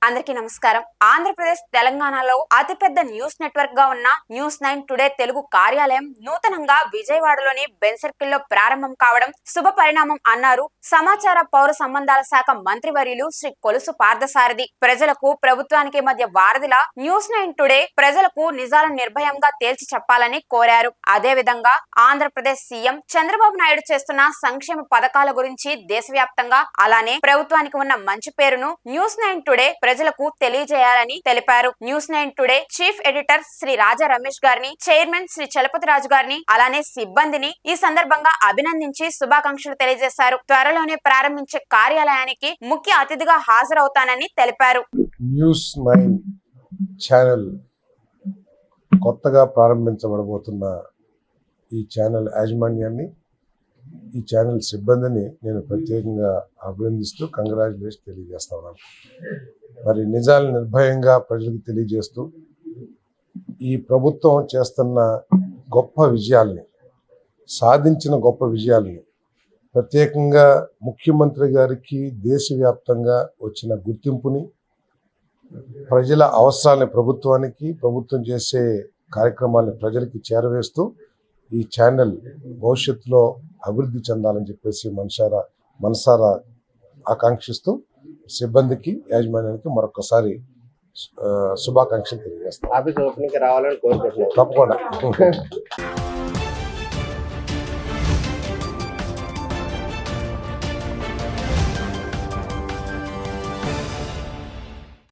అందరికీ నమస్కారం. ఆంధ్రప్రదేశ్ తెలంగాణలో అతిపెద్ద న్యూస్ నెట్వర్క్ గా ఉన్న న్యూస్9 టుడే తెలుగు కార్యాలయం నూతనంగా విజయవాడలోని బెన్ సర్కిల్ లో ప్రారంభం కావడం శుభ పరిణామం అన్నారు సమాచార పౌర సంబంధాల శాఖ మంత్రివర్యులు శ్రీ కొలుసు పార్థసారథి. ప్రజలకు ప్రభుత్వానికి మధ్య వారధిలా న్యూస్9 టుడే ప్రజలకు నిజాలను నిర్భయంగా తేల్చి చెప్పాలని కోరారు. అదే విధంగా ఆంధ్రప్రదేశ్ సీఎం చంద్రబాబు నాయుడు చేస్తున్న సంక్షేమ పథకాల గురించి దేశవ్యాప్తంగా అలానే ప్రభుత్వానికి ఉన్న మంచి పేరును న్యూస్9 టుడే ప్రజలకు తెలియజేయాలని తెలిపారు. న్యూస్9 టుడే చీఫ్ ఎడిటర్ శ్రీ రాజా రమేష్ గారిని, చైర్మన్ శ్రీ చలపతి రాజు గారిని అలానే సిబ్బందిని ఈ సందర్భంగా అభినందించి శుభాకాంక్షలు తెలియజేశారు. త్వరలోనే ప్రారంభించే కార్యాలయానికి ముఖ్య అతిథిగా హాజరవుతానని తెలిపారు. న్యూస్9 ఛానల్ కొత్తగా ప్రారంభించబడబోతున్న ఈ ఛానల్ యాజమాన్యాన్ని, ఈ ఛానల్ సిబ్బందిని నేను ప్రత్యేకంగా అభినందిస్తూ కంగ్రాచులేషన్ తెలియజేస్తా ఉన్నాను. మరి నిజాలు నిర్భయంగా ప్రజలకు తెలియజేస్తూ ఈ ప్రభుత్వం చేస్తున్న గొప్ప విజయాల్ని, సాధించిన గొప్ప విజయాల్ని, ప్రత్యేకంగా ముఖ్యమంత్రి గారికి దేశవ్యాప్తంగా వచ్చిన గుర్తింపుని, ప్రజల అవసరాలని ప్రభుత్వం చేసే కార్యక్రమాలను ప్రజలకి చేరవేస్తూ ఈ ఛానల్ భవిష్యత్తులో అభివృద్ధి చెందాలని చెప్పేసి మనసారా ఆకాంక్షిస్తూ సిబ్బందికి, యాజమాన్యానికి మరొకసారి శుభాకాంక్షలు తెలియజేస్తాను. ఆఫీస్ ఓపెనింగ్ రావాలని కోరుకుంటున్నాను. తప్పకుండా.